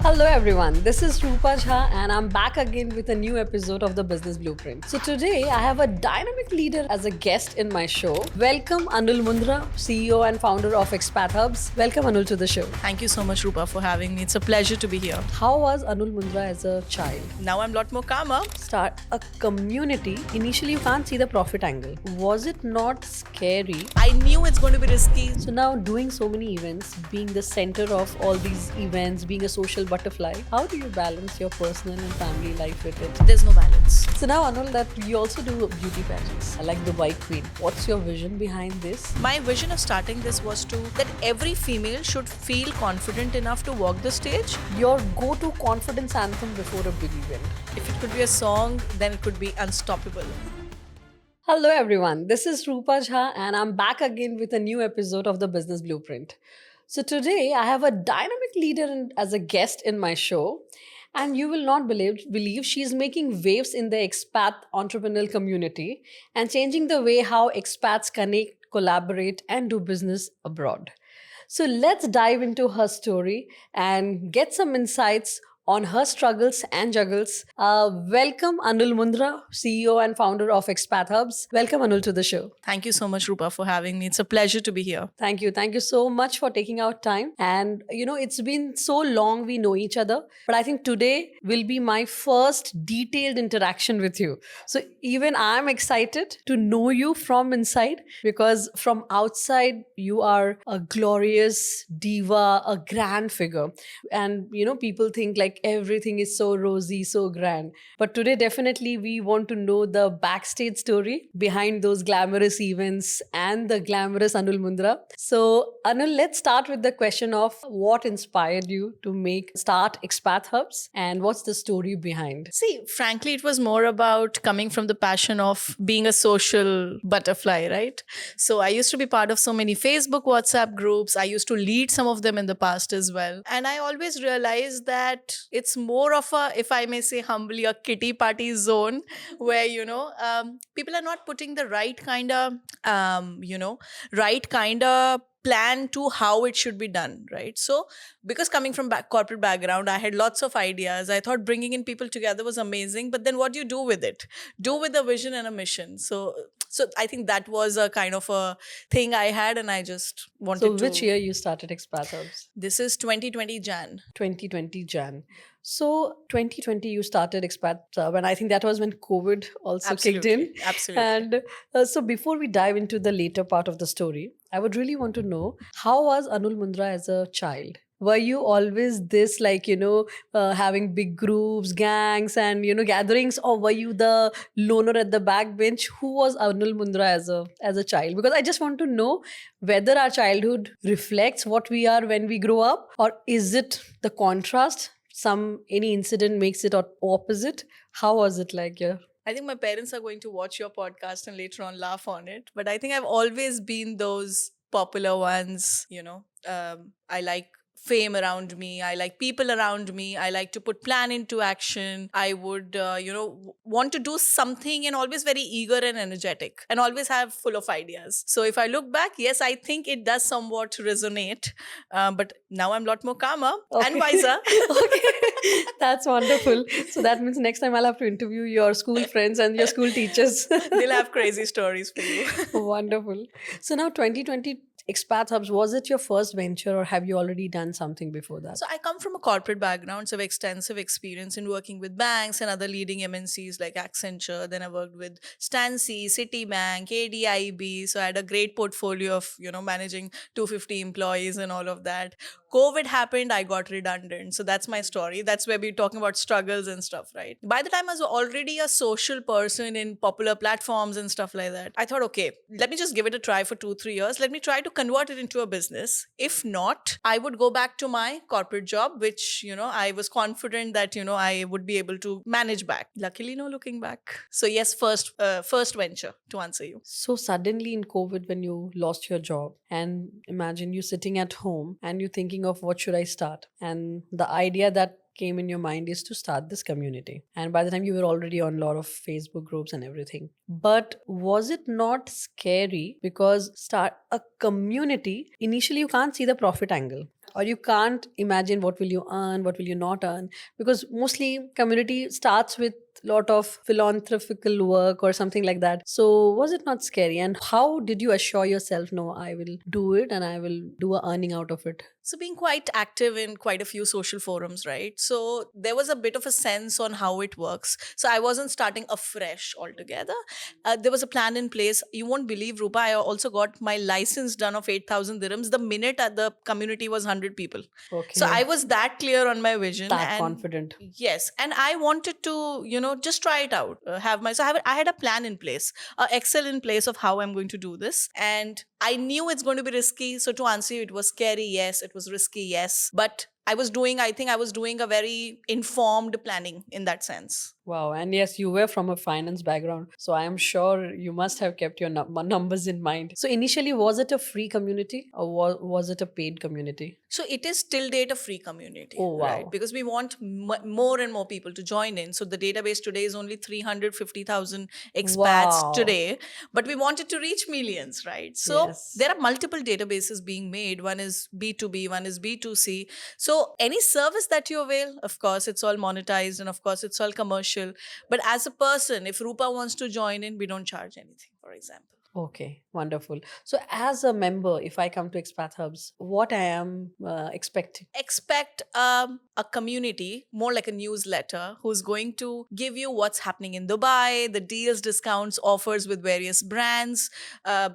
Hello everyone, this is Rupa Jha and I'm back again with a new episode of the Business Blueprint. So today I have a dynamic leader as a guest in my show. Welcome Anul Mundra, CEO and founder of Expat Hubs. Welcome Anul to the show. Thank you so much, Rupa, for having me. It's a pleasure to be here. How was Anul Mundra as a child? Now I'm a lot more calmer. Start a community. Initially you can't see the profit angle. Was it not scary? I knew it's going to be risky. So now doing so many events, being the center of all these events, being a social butterfly, how do you balance your personal and family life with it? There's no balance. So now Anul, that you also do beauty pageants, like Dubai Queen. What's your vision behind this? My vision of starting this was that every female should feel confident enough to walk the stage. Your go-to confidence anthem before a big event. If it could be a song, then it could be Unstoppable. Hello everyone, this is Rupa Jha and I'm back again with a new episode of the Business Blueprint. So today I have a dynamic leader as a guest in my show, and you will not believe she's making waves in the expat entrepreneurial community and changing the way how expats connect, collaborate and do business abroad. So let's dive into her story and get some insights on her struggles and juggles. Welcome Anul Mundra, CEO and founder of Expat Hubs. Welcome Anul to the show. Thank you so much, Rupa, for having me. It's a pleasure to be here. Thank you. Thank you so much for taking out time. And it's been so long we know each other, but I think today will be my first detailed interaction with you. So even I'm excited to know you from inside, because from outside you are a glorious diva, a grand figure. And people think like everything is so rosy, so grand. But today definitely we want to know the backstage story behind those glamorous events and the glamorous Anul Mundra. So Anul, let's start with the question of what inspired you to start Expat Hubs and what's the story behind? See, frankly, it was more about coming from the passion of being a social butterfly, right? So I used to be part of so many Facebook, WhatsApp groups. I used to lead some of them in the past as well. And I always realized that it's more of a, if I may say humbly, a kitty party zone where, people are not putting the right kind of, plan to how it should be done, right? So because coming from corporate background, I had lots of ideas. I thought bringing in people together was amazing, but then what do you do with it? Do with a vision and a mission. So I think that was a kind of a thing I had, and I just wanted to. So which year you started Expat Hubs? This is 2020 Jan. 2020 Jan. So 2020 you started Expat Hub, and I think that was when COVID also kicked in. Absolutely. And so before we dive into the later part of the story, I would really want to know, how was Anul Mundra as a child? Were you always this having big groups, gangs and gatherings, or were you the loner at the back bench? Who was Anul Mundra as a child? Because I just want to know whether our childhood reflects what we are when we grow up, or is it the contrast? Any incident makes it opposite? How was it like here? I think my parents are going to watch your podcast and later on laugh on it. But I think I've always been those popular ones, I like fame around me. I like people around me. I like to put plan into action. I would, want to do something, and always very eager and energetic and always have full of ideas. So if I look back, yes, I think it does somewhat resonate. But now I'm a lot more calmer and wiser. Okay, that's wonderful. So that means next time I'll have to interview your school friends and your school teachers. They'll have crazy stories for you. Wonderful. So now 2020 Expat Hubs, was it your first venture or have you already done something before that? So I come from a corporate background, so I have extensive experience in working with banks and other leading MNCs like Accenture. Then I worked with Stancy, Citibank, ADIB. So I had a great portfolio of, managing 250 employees and all of that. COVID happened, I got redundant. So that's my story. That's where we're talking about struggles and stuff, right? By the time I was already a social person in popular platforms and stuff like that, I thought, okay, let me just give it a try for 2-3 years. Let me try to convert it into a business. If not, I would go back to my corporate job, which, I was confident that, I would be able to manage back. Luckily, no looking back. So yes, first venture to answer you. So suddenly in COVID, when you lost your job, and imagine you sitting at home and you thinking of what should I start? And the idea that came in your mind is to start this community. And by the time you were already on a lot of Facebook groups and everything. But was it not scary? Because start a community, initially you can't see the profit angle. or you can't imagine what will you earn, what will you not earn, because mostly community starts with lot of philanthropical work or something like that. So was it not scary, and how did you assure yourself, no, I will do it and I will do a earning out of it? So, being quite active in quite a few social forums, right? So, there was a bit of a sense on how it works. So, I wasn't starting afresh altogether. There was a plan in place. You won't believe, Rupa, I also got my license done of 8,000 dirhams the minute the community was 100 people. So, I Okay, was that clear on my vision. that And confident. yes, and I wanted to, just try it out. I had a plan in place, Excel in place of how I'm going to do this. And I knew it's going to be risky. So to answer you, it was scary. Yes. It was risky. Yes. But I think I was doing a very informed planning in that sense. Wow. And yes, you were from a finance background. So I am sure you must have kept your numbers in mind. So initially, was it a free community or was it a paid community? So it is till date a free community, Oh, right? wow. Because we want more and more people to join in. So the database today is only 350,000 expats Wow. today, but we wanted to reach millions, right? So Yes. there are multiple databases being made. One is B2B, one is B2C. So any service that you avail, of course, it's all monetized and of course, it's all commercial. But as a person, if Rupa wants to join in, we don't charge anything, for example. Okay, wonderful. So, as a member, if I come to Expat Hubs, what I am expecting? Expect a community, more like a newsletter, who's going to give you what's happening in Dubai, the deals, discounts, offers with various brands,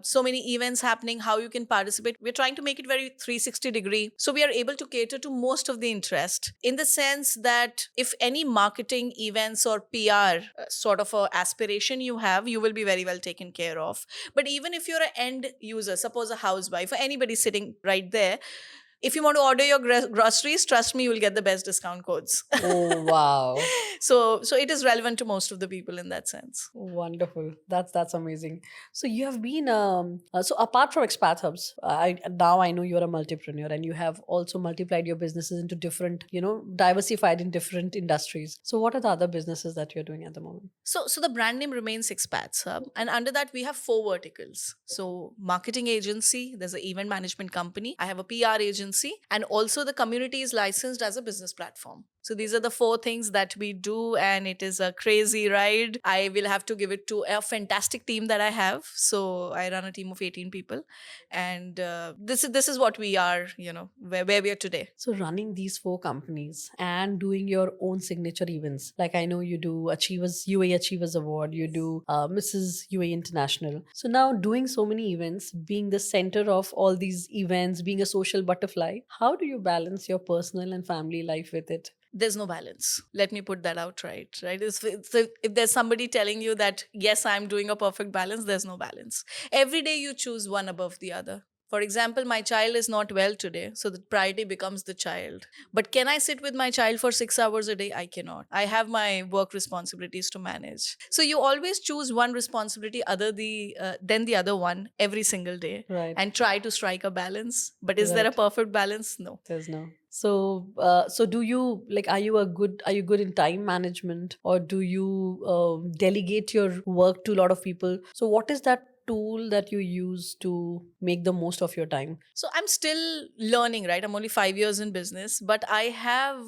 so many events happening, how you can participate. We're trying to make it very 360-degree. So we are able to cater to most of the interest in the sense that if any marketing events or PR sort of a aspiration you have, you will be very well taken care of. But even if you're an end user, suppose a housewife or anybody sitting right there, if you want to order your groceries, trust me, you will get the best discount codes. Oh, wow. So it is relevant to most of the people in that sense. Wonderful. That's amazing. So you have been so apart from Expat Hubs, I now I know you're a multipreneur and you have also multiplied your businesses into different, diversified in different industries. So what are the other businesses that you're doing at the moment? So the brand name remains Expats Hub, and under that we have four verticals. So marketing agency, there's an event management company, I have a PR agency, and also the community is licensed as a business platform. So these are the four things that we do, and it is a crazy ride. I will have to give it to a fantastic team that I have. So I run a team of 18 people, and this is what we are. Where we are today. So running these four companies and doing your own signature events, like I know you do Achievers UAE Achievers Award, you do Mrs. UAE International. So now doing so many events, being the center of all these events, being a social butterfly, how do you balance your personal and family life with it? There's no balance. Let me put that out right. If there's somebody telling you that, yes, I'm doing a perfect balance, there's no balance. Every day you choose one above the other. For example, my child is not well today, so the priority becomes the child. But can I sit with my child for 6 hours a day? I cannot. I have my work responsibilities to manage. So you always choose one responsibility than the other one every single day, Right. and try to strike a balance. But is there a Right. perfect balance? No. There's no. So, so do you like? Are you good in time management, or do you delegate your work to a lot of people? So, what is that tool that you use to make the most of your time? So I'm still learning, right? I'm only 5 years in business, but I have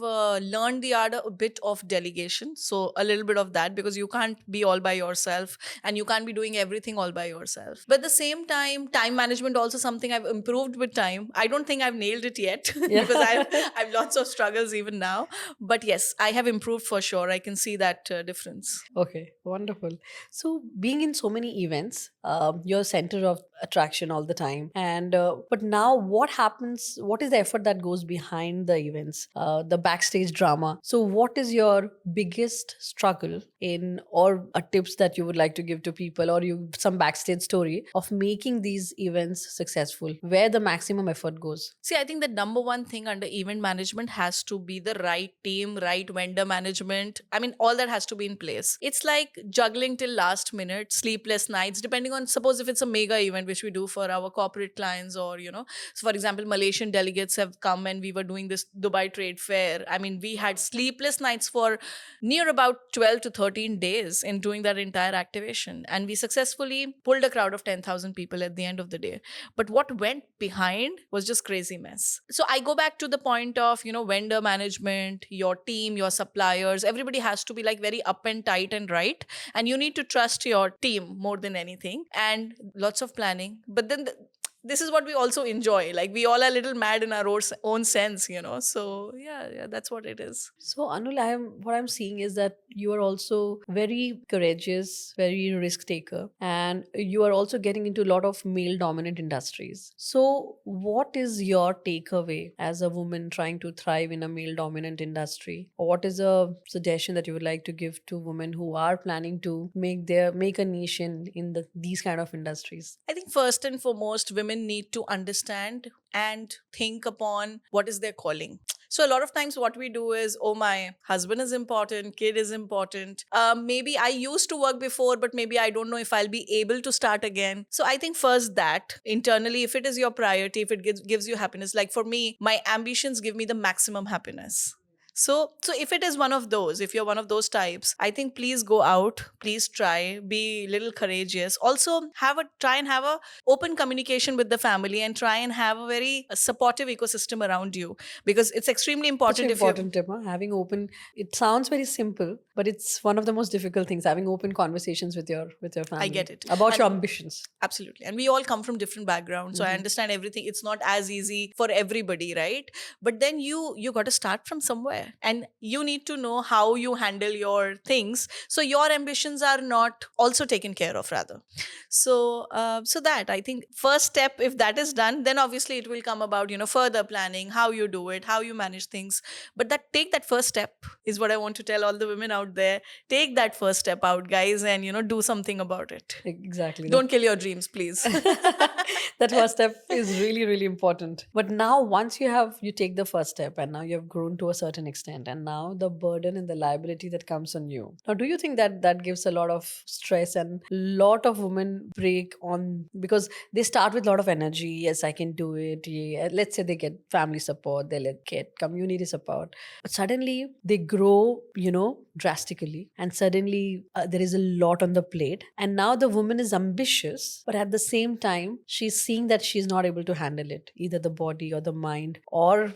learned the art a bit of delegation. So a little bit of that, because you can't be all by yourself and you can't be doing everything all by yourself. But at the same time management also something I've improved with time. I don't think I've nailed it yet Yeah. because I've lots of struggles even now. But yes, I have improved for sure. I can see that difference. Okay, wonderful. So, being in so many events, you're center of attraction all the time. And but now, what happens? What is the effort that goes behind the events, the backstage drama? So, what is your biggest struggle in, or tips that you would like to give to people, or you some backstage story of making these events successful, where the maximum effort goes? See, I think the number one thing under event management has to be the right team, right vendor management. I mean, all that has to be in place. It's like juggling till last minute, sleepless nights, depending on, suppose if it's a mega event, which we do for our corporate clients, or, so for example, Malaysian delegates have come and we were doing this Dubai Trade Fair. I mean, we had sleepless nights for near about 12 to 13 13 days in doing that entire activation. And we successfully pulled a crowd of 10,000 people at the end of the day. But what went behind was just crazy mess. So I go back to the point of, vendor management, your team, your suppliers, everybody has to be like very up and tight and right. And you need to trust your team more than anything, and lots of planning. But then this is what we also enjoy. Like, we all are a little mad in our own sense, So yeah, that's what it is. So Anul, what I'm seeing is that you are also very courageous, very risk taker, and you are also getting into a lot of male dominant industries. So what is your takeaway as a woman trying to thrive in a male dominant industry? Or what is a suggestion that you would like to give to women who are planning to make a niche in these kind of industries? I think first and foremost, women need to understand and think upon what is their calling. So a lot of times what we do is, oh, my husband is important, kid is important. Maybe I used to work before, but maybe I don't know if I'll be able to start again. So I think first that internally, if it is your priority, if it gives you happiness, like for me, my ambitions give me the maximum happiness. So if it is one of those, if you're one of those types, I think please go out, please try, be a little courageous. Also try and have a open communication with the family, and try and have a very supportive ecosystem around you, because it's extremely Such important. an important tip, huh? Having open. It sounds very simple, but it's one of the most difficult things. Having open conversations with your family. I get it. About your ambitions. Absolutely. And we all come from different backgrounds. So I Mhm. understand everything. It's not as easy for everybody, right? But then you got to start from somewhere. And you need to know how you handle your things, so your ambitions are not also taken care of, rather. So that, I think, first step, if that is done, then obviously it will come about, further planning, how you do it, how you manage things. But take that first step is what I want to tell all the women out there. Take that first step out, guys, and do something about it. Exactly. Don't kill your dreams, please. That first step is really, really important. But now, once you take the first step, and now you have grown to a certain extent, and now the burden and the liability that comes on you. Now, do you think that gives a lot of stress, and lot of women break on because they start with a lot of energy? Yes, I can do it. Yeah. Let's say they get family support, they get community support, but suddenly they grow, drastically, and suddenly there is a lot on the plate, and now the woman is ambitious, but at the same time she's seeing that she's not able to handle it, either the body or the mind, or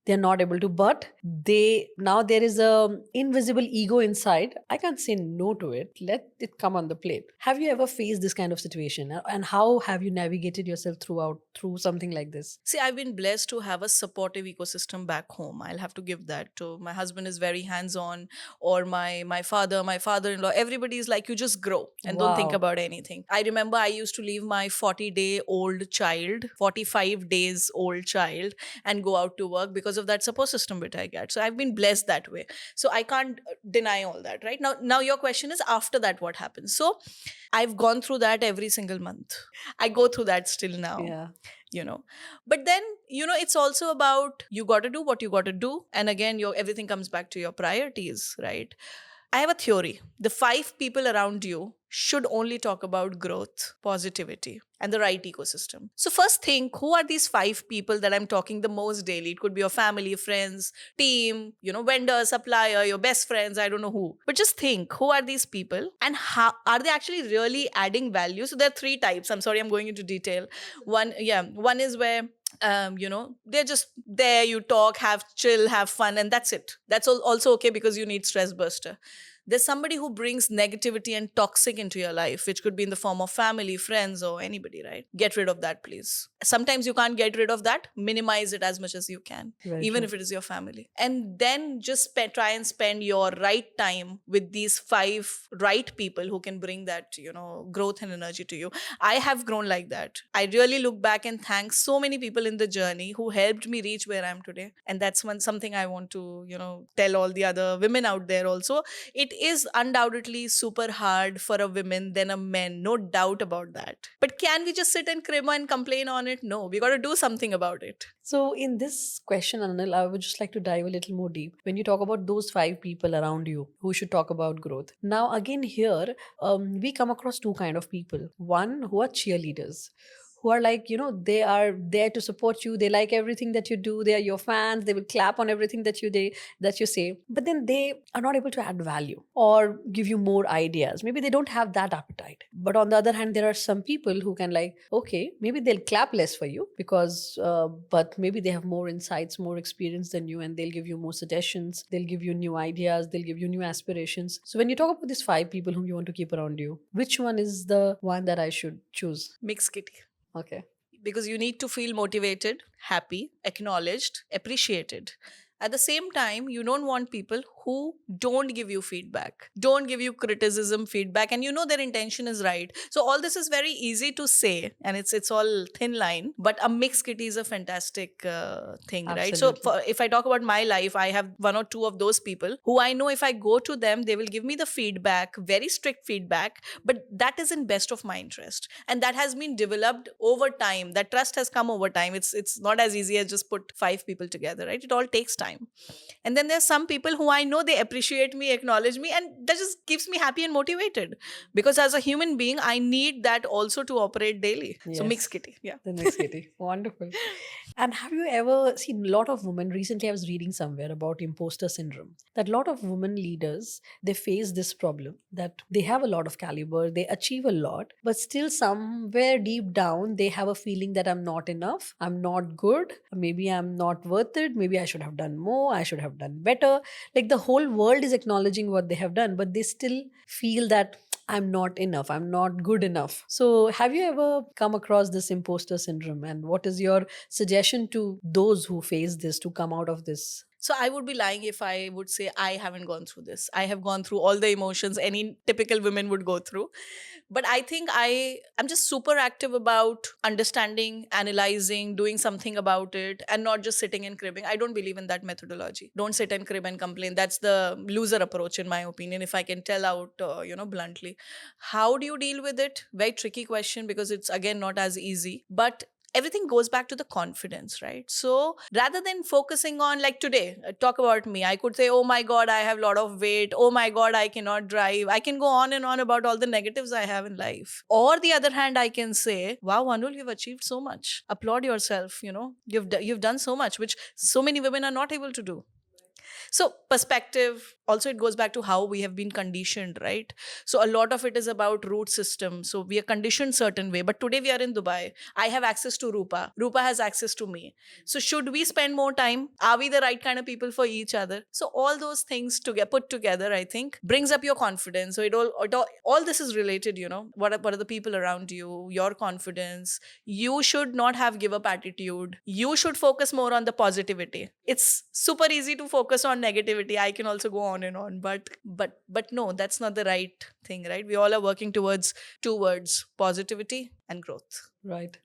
they're not able to, but there is a invisible ego inside. I can't say no to it, let it come on the plate. Have you ever faced this kind of situation, and how have you navigated yourself through something like this? See, I've been blessed to have a supportive ecosystem back home. I'll have to give that to my husband is very hands-on, or my father, my father-in-law. Everybody is like, you just grow and don't think Wow. about anything. I remember I used to leave my 40-day-old child, 45 days old child, and go out to work because of that support system which I get. So I've been blessed that way. So I can't deny all that, right? Now your question is, after that, what happens? So I've gone through that every single month. I go through that still now. Yeah. But then it's also about, you got to do what you got to do, and again, everything comes back to your priorities, right? I have a theory. The 5 people around you should only talk about growth, positivity, and the right ecosystem. So first think, who are these 5 people that I'm talking the most daily? It could be your family, friends, team, vendor, supplier, your best friends, I don't know who. But just think, who are these people, and how are they actually really adding value? So there are 3 types. I'm sorry, I'm going into detail. One is where they're just there, you talk, have chill, have fun, and that's it. That's also okay, because you need stress buster. There's somebody who brings negativity and toxic into your life, which could be in the form of family, friends, or anybody, right? Get rid of that, please. Sometimes you can't get rid of that. Minimize it as much as you can, Very even true. if it is your family. And then just try and spend your right time with these 5 right people who can bring that, growth and energy to you. I have grown like that. I really look back and thank so many people in the journey who helped me reach where I am today. And that's something I want to, tell all the other women out there also. It is undoubtedly super hard for a woman than a man, no doubt about that. But can we just sit and crib and complain on it? No, we got to do something about it. So, in this question, Anil, I would just like to dive a little more deep. When you talk about those 5 people around you who should talk about growth, now again here we come across 2 kind of people. One who are cheerleaders, who are like, they are there to support you. They like everything that you do. They are your fans. They will clap on everything that you say. But then they are not able to add value or give you more ideas. Maybe they don't have that appetite. But on the other hand, there are some people who can like, okay, maybe they'll clap less for you because, but maybe they have more insights, more experience than you, and they'll give you more suggestions. They'll give you new ideas. They'll give you new aspirations. So when you talk about these 5 people whom you want to keep around you, which one is the one that I should choose? Mix kitty. Okay. Because you need to feel motivated, happy, acknowledged, appreciated. At the same time, you don't want people who don't give you feedback, don't give you criticism, feedback, and you know their intention is right. So all this is very easy to say, and it's all thin line. But a mixed kitty is a fantastic thing, right? So if I talk about my life, I have one or two of those people who I know if I go to them, they will give me the feedback, very strict feedback, but that is in best of my interest, and that has been developed over time. That trust has come over time. It's not as easy as just put 5 people together, right? It all takes time. And then there's some people who I know they appreciate me, acknowledge me, and that just keeps me happy and motivated, because as a human being I need that also to operate daily. So mixed kitty. Yeah. The mixed kitty. Wonderful. And have you ever seen a lot of women? Recently I was reading somewhere about imposter syndrome, that a lot of women leaders, they face this problem, that they have a lot of caliber, they achieve a lot, but still somewhere deep down they have a feeling that I'm not enough, I'm not good, maybe I'm not worth it, maybe I should have done more, I should have done better. Like the whole world is acknowledging what they have done, but they still feel that I'm not enough, I'm not good enough. So have you ever come across this imposter syndrome, and what is your suggestion to those who face this to come out of this? So I would be lying if I would say I haven't gone through this. I have gone through all the emotions any typical women would go through. But I think I'm just super active about understanding, analyzing, doing something about it, and not just sitting and cribbing. I don't believe in that methodology. Don't sit and crib and complain. That's the loser approach, in my opinion, if I can tell out, bluntly. How do you deal with it? Very tricky question, because it's, again, not as easy. But everything goes back to the confidence, right? So rather than focusing on, like today, talk about me, I could say, oh my God, I have a lot of weight. Oh my God, I cannot drive. I can go on and on about all the negatives I have in life. Or the other hand, I can say, wow, Anul, you've achieved so much. Applaud yourself. You've done so much, which so many women are not able to do. So perspective, also it goes back to how we have been conditioned, right? So a lot of it is about root system. So we are conditioned certain way, but today we are in Dubai. I have access to Rupa. Rupa has access to me. So should we spend more time? Are we the right kind of people for each other? So all those things to get put together, I think, brings up your confidence. So all this is related, what are the people around you, your confidence. You should not have give up attitude. You should focus more on the positivity. It's super easy to focus on negativity. I can also go on and on, but no, that's not the right thing, right? We all are working towards two words: positivity and growth. Right.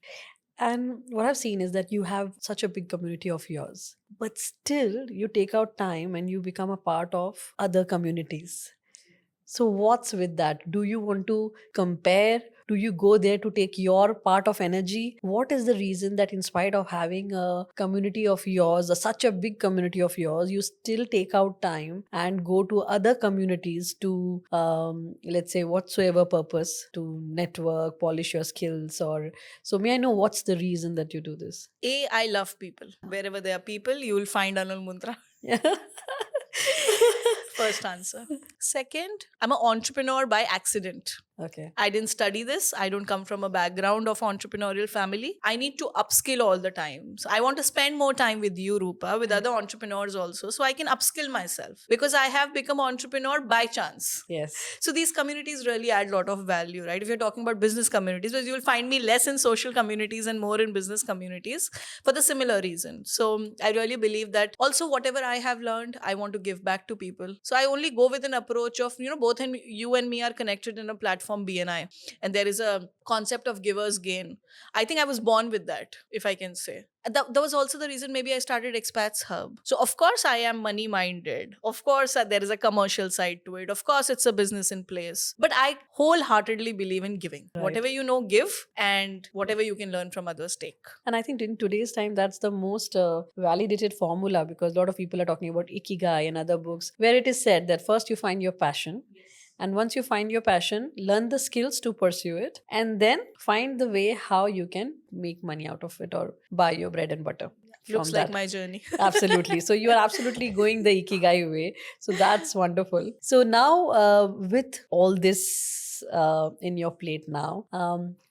And what I've seen is that you have such a big community of yours, but still you take out time and you become a part of other communities. So what's with that? Do you want to compare? Do you go there to take your part of energy? What is the reason that in spite of having a community of yours, such a big community of yours, you still take out time and go to other communities to, let's say, whatsoever purpose, to network, polish your skills? Or so may I know what's the reason that you do this? I love people. Wherever there are people, you will find Anul Muntra. First answer. Second, I'm an entrepreneur by accident. Okay. I didn't study this. I don't come from a background of entrepreneurial family. I need to upskill all the time. So I want to spend more time with you, Rupa, with other entrepreneurs also, so I can upskill myself, because I have become an entrepreneur by chance. Yes. So these communities really add a lot of value, right? If you're talking about business communities, because you will find me less in social communities and more in business communities for the similar reason. So I really believe that also whatever I have learned, I want to give back to people. So I only go with an approach of, both you and me are connected in a platform, BNI, and there is a concept of givers gain. I think I was born with that, if I can say. That was also the reason maybe I started Expats Hub. So of course I am money minded. Of course there is a commercial side to it. Of course it's a business in place. But I wholeheartedly believe in giving. Right. Whatever you know, give, and whatever you can learn from others, take. And I think in today's time, that's the most validated formula, because a lot of people are talking about Ikigai and other books where it is said that first you find your passion. And once you find your passion, learn the skills to pursue it, and then find the way how you can make money out of it or buy your bread and butter from Looks like that. my journey. Absolutely. So you are absolutely going the Ikigai way. So that's wonderful. So now, with all this in your plate now,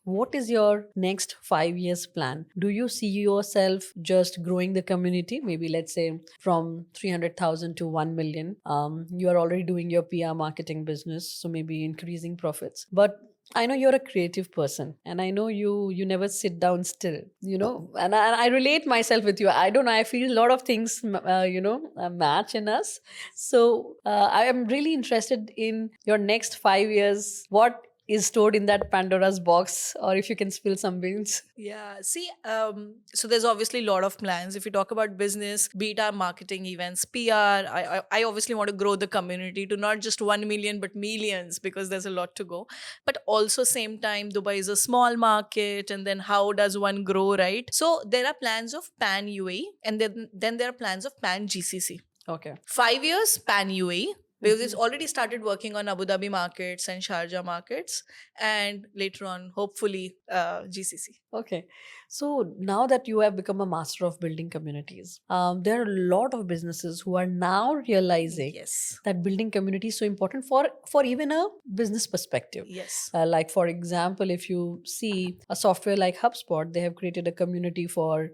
what is your next 5 years plan? Do you see yourself just growing the community? Maybe let's say from 300,000 to 1 million. You are already doing your PR marketing business, so maybe increasing profits. But I know you're a creative person, and I know you never sit down still, and I relate myself with you. I don't know, I feel a lot of things, match in us. So I am really interested in your next 5 years. What is stored in that Pandora's box, or if you can spill some beans. Yeah. See, so there's obviously a lot of plans. If you talk about business, be it our marketing events, PR, I obviously want to grow the community to not just 1 million, but millions, because there's a lot to go. But also same time, Dubai is a small market. And then how does one grow, right? So there are plans of pan UAE, and then there are plans of pan GCC. Okay. 5 years pan UAE, because it's already started working on Abu Dhabi markets and Sharjah markets, and later on, hopefully, GCC. Okay. So now that you have become a master of building communities, there are a lot of businesses who are now realizing Yes. that building community is so important for even a business perspective. Yes. Like for example, if you see a software like HubSpot, they have created a community for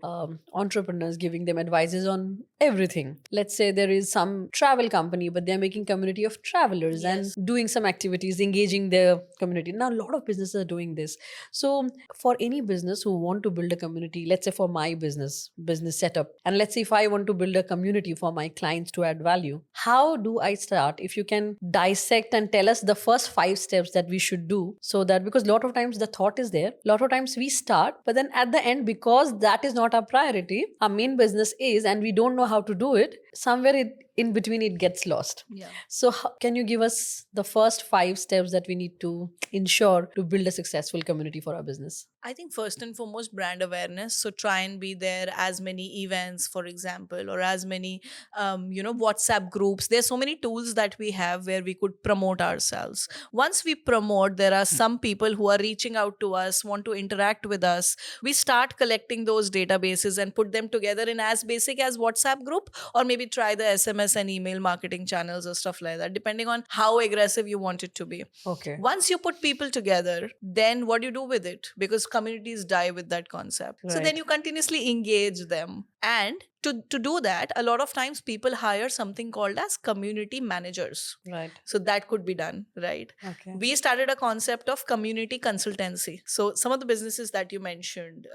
entrepreneurs, giving them advices on everything. Let's say there is some travel company, but they're making community of travelers Yes. and doing some activities, engaging their community. Now, a lot of businesses are doing this. So for any business who want to build a community, let's say for my business setup, and let's say if I want to build a community for my clients to add value, how do I start? If you can dissect and tell us the first 5 steps that we should do, so that, because a lot of times the thought is there, a lot of times we start, but then at the end, because that is not our priority, our main business is, and we don't know how to do it, somewhere in between it gets lost. Yeah. So can you give us the first 5 steps that we need to ensure to build a successful community for our business? I think first and foremost, brand awareness. So try and be there as many events, for example, or as many, WhatsApp groups. There's so many tools that we have where we could promote ourselves. Once we promote, there are some people who are reaching out to us, want to interact with us. We start collecting those databases and put them together in as basic as WhatsApp group, or maybe try the SMS and email marketing channels or stuff like that, depending on how aggressive you want it to be. Okay. Once you put people together, then what do you do with it? Because communities die with that concept. So then Right. you continuously engage them. And to do that, a lot of times people hire something called as community managers. Right. So that could be done, right? Okay. We started a concept of community consultancy. So some of the businesses that you mentioned,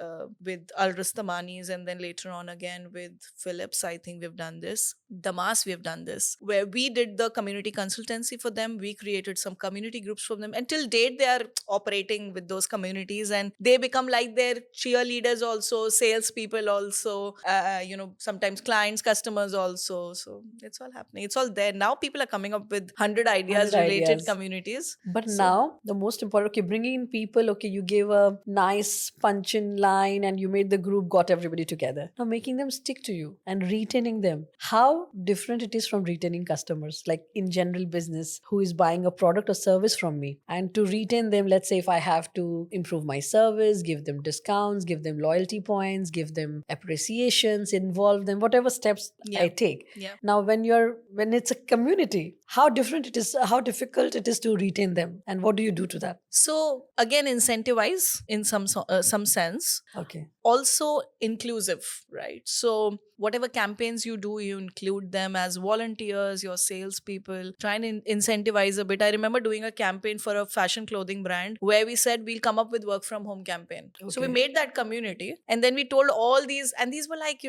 with Al Rustamanis, and then later on again with Philips, I think we've done this. Damas, we've done this, where we did the community consultancy for them. We created some community groups for them. Until date, they are operating with those communities, and they become like their cheerleaders also, salespeople also, sometimes clients, customers also. So it's all happening. It's all there. Now people are coming up with 100 ideas 100 related ideas. communities. But So- now the most important, okay, bringing in people, okay, you gave a nice punch in line and you made the group, got everybody together. Now making them stick to you and retaining them. How different it is from retaining customers, like in general business, who is buying a product or service from me, and to retain them, let's say if I have to improve my service, give them discounts, give them loyalty points, give them appreciations, involve them, whatever steps Yeah. I take. Yeah. Now when it's a community, how different it is, how difficult it is to retain them, and what do you do to that? So again, incentivize in some sense. Okay. Also inclusive, right? So whatever campaigns you do, you include them as volunteers, your salespeople. Try and incentivize a bit. I remember doing a campaign for a fashion clothing brand where we said we'll come up with work from home campaign. So we Okay. made that community, and then we told all these, and these were like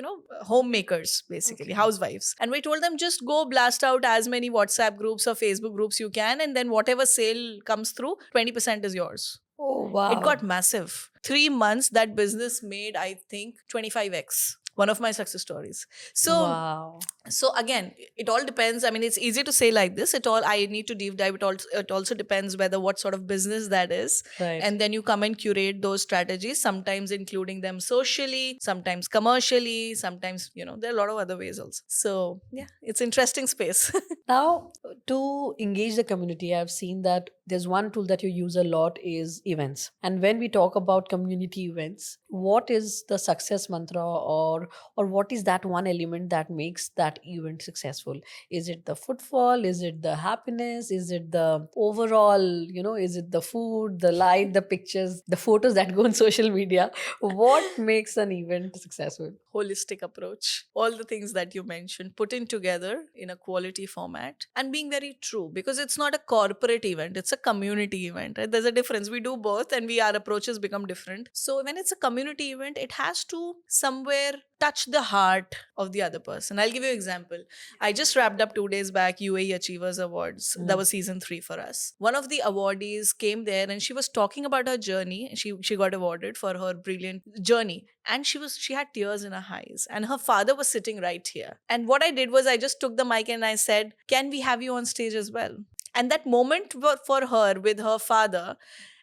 homemakers, basically Okay. housewives, and we told them just go blast out as many WhatsApp groups or Facebook groups you can, and then whatever sale comes through, 20% is yours. Oh wow. It got massive. 3 months, that business made, I think, 25x. one of my success stories. So Wow. so again, it all depends. I mean, it's easy to say like this. I need to deep dive. It also depends whether what sort of business that is, Right. and then you come and curate those strategies, sometimes including them socially, sometimes commercially, sometimes, there are a lot of other ways also. So yeah, it's interesting space. Now, to engage the community, I've seen that there's one tool that you use a lot is events. And when we talk about community events, what is the success mantra, or what is that one element that makes that event successful? Is it the footfall? Is it the happiness? Is it the overall, is it the food, the light, the pictures, the photos that go on social media? What makes an event successful? Holistic approach, all the things that you mentioned put in together in a quality format, and being very true, because it's not a corporate event, it's a community event, right? There's a difference. We do both, and our approaches become different. So when it's a community event, it has to somewhere touch the heart of the other person. I'll give you an example. I just wrapped up 2 days back UAE Achievers Awards. That was season 3 for us. One of the awardees came there and she was talking about her journey. She got awarded for her brilliant journey, and she had tears in her eyes, and her father was sitting right here. And what I did was I just took the mic and I said, "Can we have you on stage as well?" And that moment for her with her father,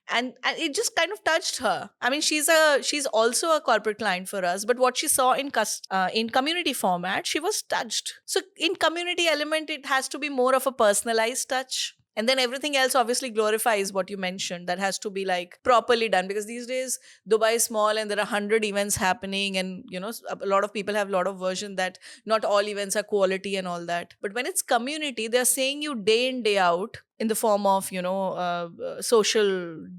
and it just kind of touched her. I mean, she's also a corporate client for us, but what she saw in community format, she was touched. So in community element, it has to be more of a personalized touch. And then everything else obviously glorifies what you mentioned. That has to be like properly done, because these days Dubai is small and there are 100 events happening, and a lot of people have a lot of version that not all events are quality and all that. But when it's community, they're saying you day in day out in the form of social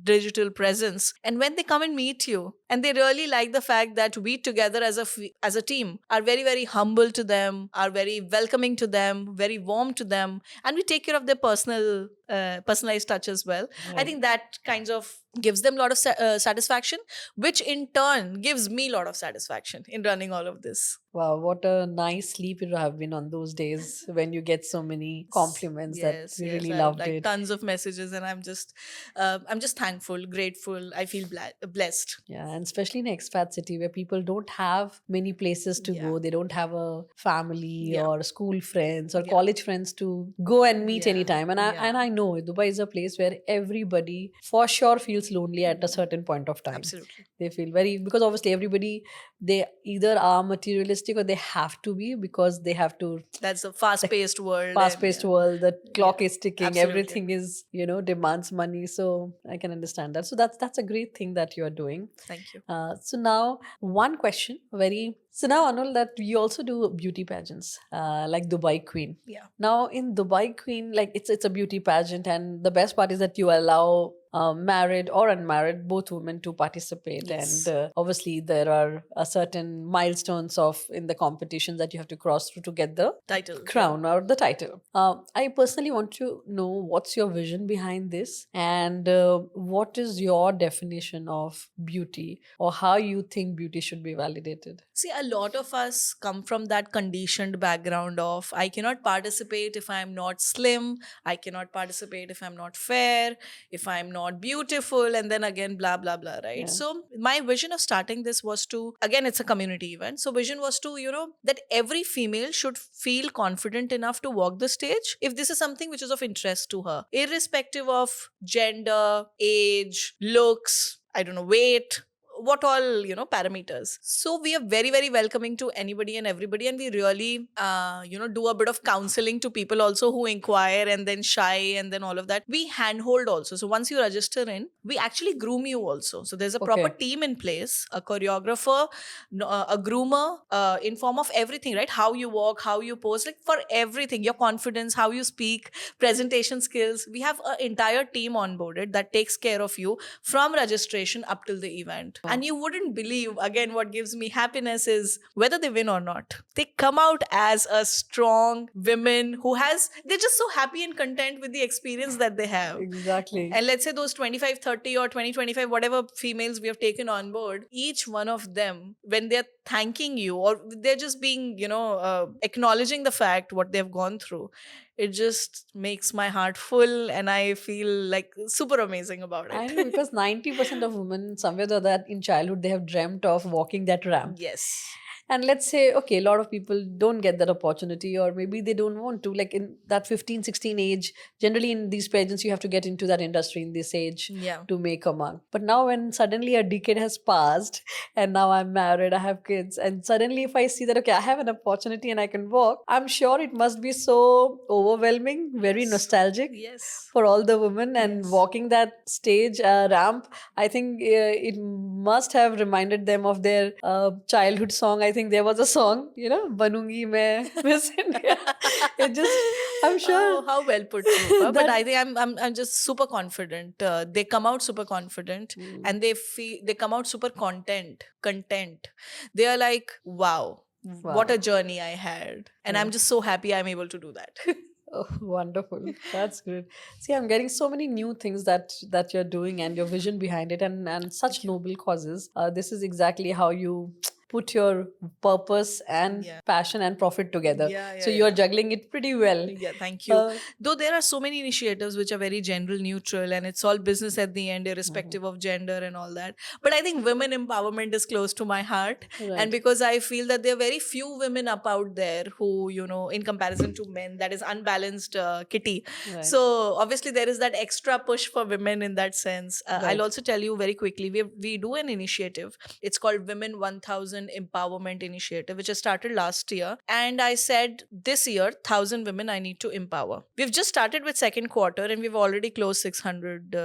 digital presence, and when they come and meet you, and they really like the fact that we together as a team are very, very humble to them, are very welcoming to them, very warm to them, and we take care of their personalized touch as well. I Right. think that kinds of gives them a lot of satisfaction, which in turn gives me a lot of satisfaction in running all of this. Wow, what a nice sleep you have been on those days when you get so many compliments that Yes, we yes, really I have loved like it. tons of messages, and I'm just thankful, grateful. I feel blessed. Yeah, and especially in expat city where people don't have many places to Yeah. go. They don't have a family Yeah. or school friends or Yeah. college friends to go and meet Yeah. anytime. And Yeah. I know Dubai is a place where everybody for sure feels lonely at a certain point of time. Absolutely. They feel very, because obviously everybody, they either are materialistic or they have to be, because they have to, That's a fast-paced world. fast-paced world, the clock Yeah, is ticking, absolutely. everything is, demands money. So I can understand that. So that's a great thing that you are doing. Thank you. So now one question, so now Anul, that you also do beauty pageants, like Dubai Queen. Yeah. Now in Dubai Queen, like it's a beauty pageant, and the best part is that you allow married or unmarried, both women to participate. Yes. And obviously there are certain milestones of in the competition that you have to cross through to get the Title. crown or the title. I personally want to know what's your vision behind this, and what is your definition of beauty, or how you think beauty should be validated. See, a lot of us come from that conditioned background of I cannot participate if I'm not slim, I cannot participate if I'm not fair, if I'm not beautiful, and then again, blah, blah, blah, right? Yeah. So, my vision of starting this was to, again, it's a community event. So, vision was to, that every female should feel confident enough to walk the stage if this is something which is of interest to her, irrespective of gender, age, looks, I don't know, weight, what all parameters. So we are very, very welcoming to anybody and everybody, and we really do a bit of counseling to people also who inquire and then shy and then all of that. We handhold also. So once you register in, we actually groom you also. So there's a proper Okay. team in place, a choreographer, a groomer, in form of everything, right? How you walk, how you pose, like for everything, your confidence, how you speak, presentation skills. We have an entire team onboarded that takes care of you from registration up till the event. And you wouldn't believe, again, what gives me happiness is whether they win or not, they come out as a strong women they're just so happy and content with the experience that they have. Exactly. And let's say those 25, 30 or 20, 25, whatever females we have taken on board, each one of them, when they're thanking you or they're just being, acknowledging the fact what they've gone through, it just makes my heart full and I feel like super amazing about it. I know, because 90% of women, somewhere or that in childhood, they have dreamt of walking that ramp. Yes. And let's say, okay, a lot of people don't get that opportunity, or maybe they don't want to, like in that 15, 16 age. Generally in these pageants, you have to get into that industry in this age Yeah. to make a mark. But now when suddenly a decade has passed and now I'm married, I have kids, and suddenly if I see that, okay, I have an opportunity and I can walk, I'm sure it must be so overwhelming, very Yes. nostalgic Yes. for all the women. And Yes. walking that stage ramp, I think it must have reminded them of their childhood song. I think there was a song, Banungi Main Miss India. It just, I'm sure Oh, how well put, Rupa. But that. I think I'm just super confident. They come out super confident, and they come out super content. They are like, wow, what Wow. a journey I had, and I'm Yeah. just so happy I'm able to do that. Oh, wonderful. That's good. See, I'm getting so many new things that you're doing, and your vision behind it, and such noble causes. This is exactly how you put your purpose and Yeah. passion and profit together. Yeah, So yeah, you're yeah. juggling it pretty well. Yeah, thank you. Uh, Though there are so many initiatives which are very gender neutral and it's all business at the end, irrespective of gender and all that. But I think women empowerment is close to my heart. Right. And because I feel that there are very few women up out there who, in comparison to men, that is unbalanced kitty. Right. So obviously there is that extra push for women in that sense. Right. I'll also tell you very quickly, we do an initiative. It's called Women 1000 Empowerment Initiative, which has started last year. And I said this year, 1,000 women I need to empower. We've just started with second quarter and we've already closed 600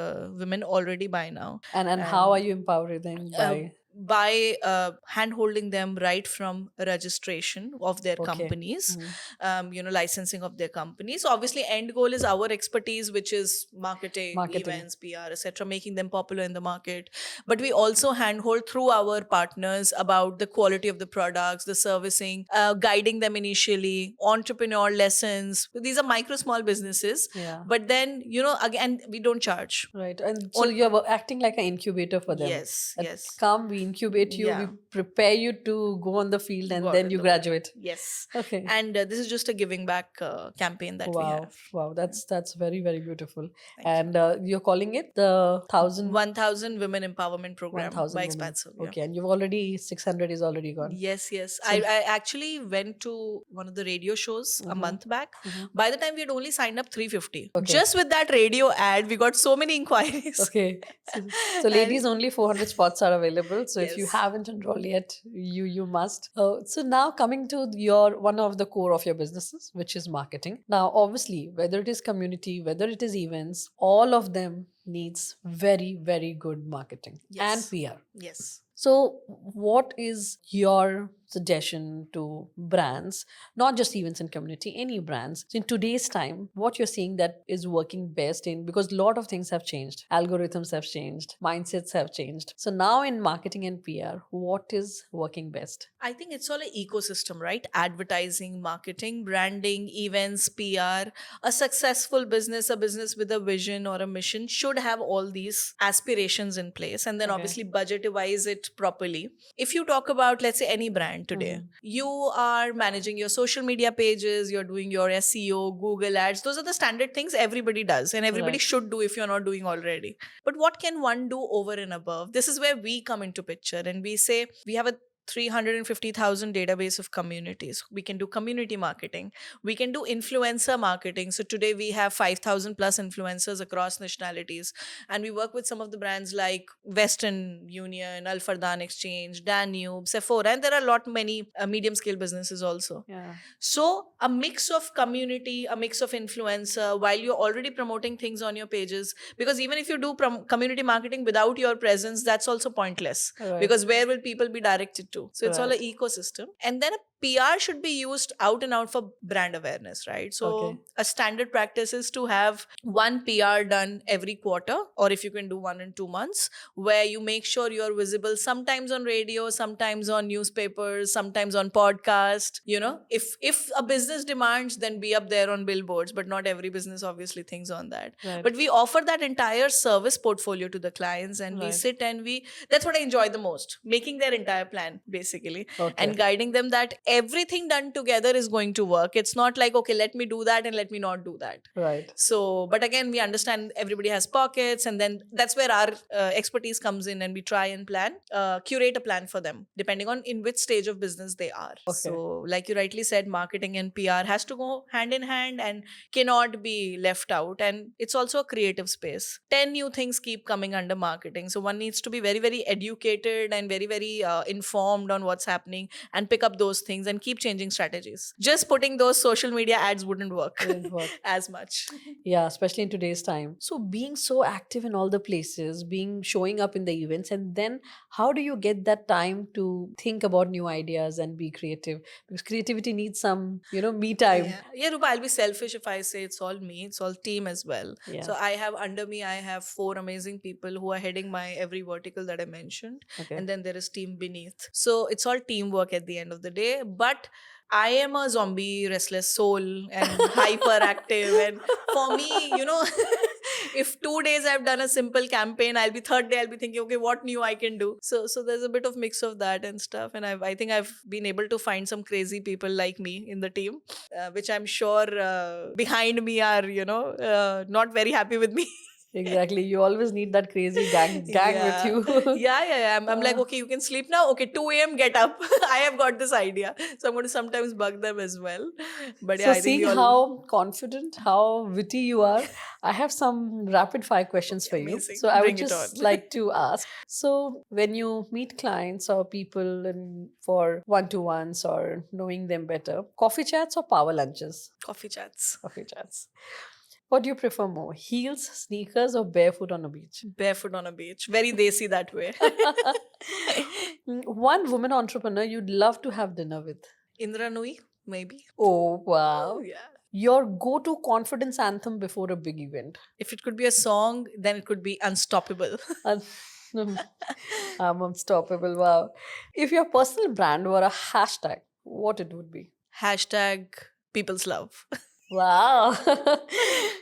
women already by now. And how are you empowering them? By hand holding them right from registration of their Okay. companies, licensing of their companies. So obviously end goal is our expertise, which is marketing. Events, PR, etc., making them popular in the market. But we also handhold through our partners about the quality of the products, the servicing, guiding them initially, entrepreneur lessons. These are micro small businesses. Yeah. But then, again, we don't charge. Right. And so you're acting like an incubator for them. Yes, That yes. Come, we incubate you, Yeah. we prepare you to go on the field, and Go out then in you the world. graduate. Yes. Okay. And this is just a giving back campaign that we Wow. have. Wow. That's very, very beautiful. Thank And you're calling it the 1,000 Women Empowerment Program 1,000 by women. Expansive. Yeah. Okay. And you've already, 600 is already gone. Yes, yes. So- I actually went to one of the radio shows a month back. By the time we had only signed up 350. Okay. Just with that radio ad, we got so many inquiries. Okay. So ladies, only 400 spots are available. So if you Yes. haven't enrolled yet, you must. So now coming to your one of the core of your businesses, which is marketing. Now, obviously, whether it is community, whether it is events, all of them needs very, very good marketing and Yes. PR. Yes. So, what is your suggestion to brands, not just events and community, any brands? So in today's time, what you're seeing that is working best in, because a lot of things have changed, algorithms have changed, mindsets have changed. So now in marketing and PR, what is working best? I think it's all an ecosystem, right? Advertising, marketing, branding, events, PR. A successful business, a business with a vision or a mission should have all these aspirations in place, and then Okay. obviously budgetize it properly. If you talk about, let's say, any brand today, you are managing your social media pages, you're doing your SEO, Google ads. Those are the standard things everybody does and everybody Right. should do if you're not doing already. But what can one do over and above? This is where we come into picture and we say we have a 350,000 database of communities. We can do community marketing. We can do influencer marketing. So today we have 5,000 plus influencers across nationalities. And we work with some of the brands like Western Union, Al Fardan Exchange, Danube, Sephora. And there are a lot many medium scale businesses also. Yeah. So a mix of community, a mix of influencer, while you're already promoting things on your pages. Because even if you do community marketing without your presence, that's also pointless. Right. Because where will people be directed to? So it's all an Right. ecosystem. And then a PR should be used out and out for brand awareness, right? So Okay. a standard practice is to have one PR done every quarter, or if you can do 1 in 2 months, where you make sure you're visible sometimes on radio, sometimes on newspapers, sometimes on podcast. If a business demands, then be up there on billboards, but not every business obviously thinks on that. Right. But we offer that entire service portfolio to the clients, and we Right. sit and that's what I enjoy the most, making their entire plan basically, Okay. and guiding them that everything done together is going to work. It's not like, okay, let me do that and let me not do that. Right. So, but again, we understand everybody has pockets, and then that's where our expertise comes in, and we try and curate a plan for them depending on in which stage of business they are. Okay. So, like you rightly said, marketing and PR has to go hand in hand and cannot be left out. And it's also a creative space. 10 new things keep coming under marketing. So, one needs to be very, very educated and very, very informed on what's happening and pick up those things and keep changing strategies. Just putting those social media ads wouldn't work, Wouldn't work. as much. Yeah, especially in today's time. So being so active in all the places, being showing up in the events, and then how do you get that time to think about new ideas and be creative? Because creativity needs some, me time. Yeah, Rupa, I'll be selfish if I say it's all me. It's all team as well. Yeah. So I have under me, I have 4 amazing people who are heading my every vertical that I mentioned. Okay. And then there is team beneath. So it's all teamwork at the end of the day. But I am a zombie, restless soul and hyperactive. And for me, if 2 days I've done a simple campaign, I'll be third day, I'll be thinking, okay, what new I can do? So there's a bit of mix of that and stuff. And I think I've been able to find some crazy people like me in the team, which I'm sure behind me are, not very happy with me. Exactly. You always need that crazy gang with you. Yeah. I'm like, okay, you can sleep now. Okay, 2 a.m. get up. I have got this idea. So I'm going to sometimes bug them as well. But yeah, So I think seeing we all... how confident, how witty you are, I have some rapid fire questions for you. Amazing. So I would Bring it just on. like to ask. So when you meet clients or people for one-to-ones or knowing them better, coffee chats or power lunches? Coffee chats. Coffee chats. What do you prefer more? Heels, sneakers, or barefoot on a beach? Barefoot on a beach. Very desi that way. One woman entrepreneur you'd love to have dinner with? Indra Nui, maybe. Oh, wow. Yeah. Your go-to confidence anthem before a big event? If it could be a song, then it could be Unstoppable. I'm unstoppable. Wow. If your personal brand were a hashtag, what it would be? Hashtag people's love. Wow.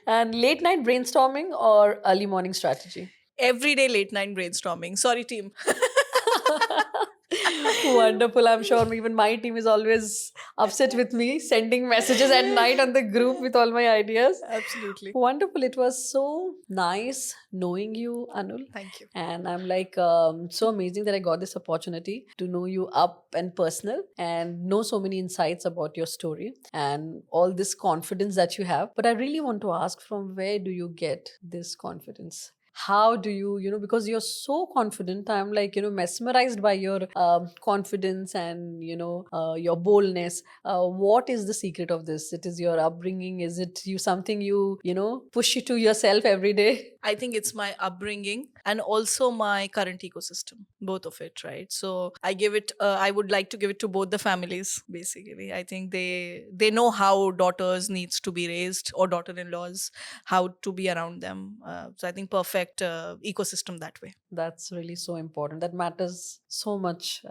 And late night brainstorming or early morning strategy? Everyday late night brainstorming. Sorry, team. Wonderful. I'm sure even my team is always upset with me, sending messages at night on the group with all my ideas. Absolutely. Wonderful. It was so nice knowing you, Anul. Thank you. And I'm like, so amazing that I got this opportunity to know you up and personal and know so many insights about your story and all this confidence that you have. But I really want to ask, from where do you get this confidence? How do you, because you're so confident, I'm like, mesmerized by your confidence and, your boldness. What is the secret of this? It is your upbringing? Is it something you push you to yourself every day? I think it's my upbringing and also my current ecosystem, both of it, right? So I would like to give it to both the families, basically. I think they know how daughters needs to be raised, or daughter-in-laws, how to be around them. So I think perfect ecosystem that way. That's really so important. That matters so much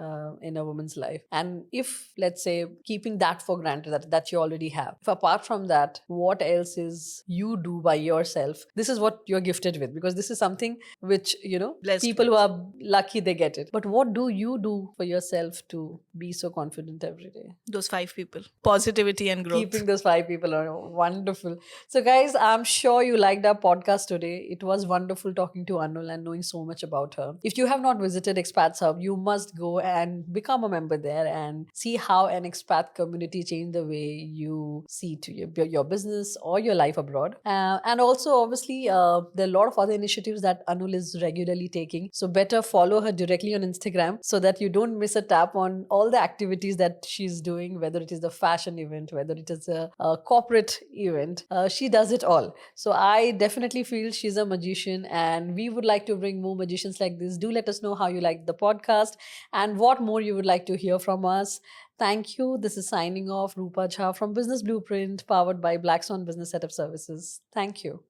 in a woman's life. And if, let's say, keeping that for granted, that you already have, if apart from that, what else is you do by yourself? This is what you're gifted with, because this is something which, Blessed people who with. are lucky, they get it. But what do you do for yourself to be so confident every day? Those 5 people. Positivity and growth. Keeping those 5 people are wonderful. So guys, I'm sure you liked our podcast today. It was wonderful talking to Anul and knowing so much about her. If you have not visited Expats Hub, you must go and become a member there and see how an expat community changed the way you see to your business or your life abroad. And also, obviously, there are a lot of other initiatives that Anul is regularly taking. So better follow her directly on Instagram so that you don't miss a tap on all the activities that she's doing, whether it is the fashion event, whether it is a corporate event. She does it all. So I definitely feel she's a magician, and we would like to bring more magicians like this. Do let us know how you like the podcast and what more you would like to hear from us. Thank you. This is signing off, Rupa Jha from Business Blueprint, powered by Black Swan Business Setup Services. Thank you.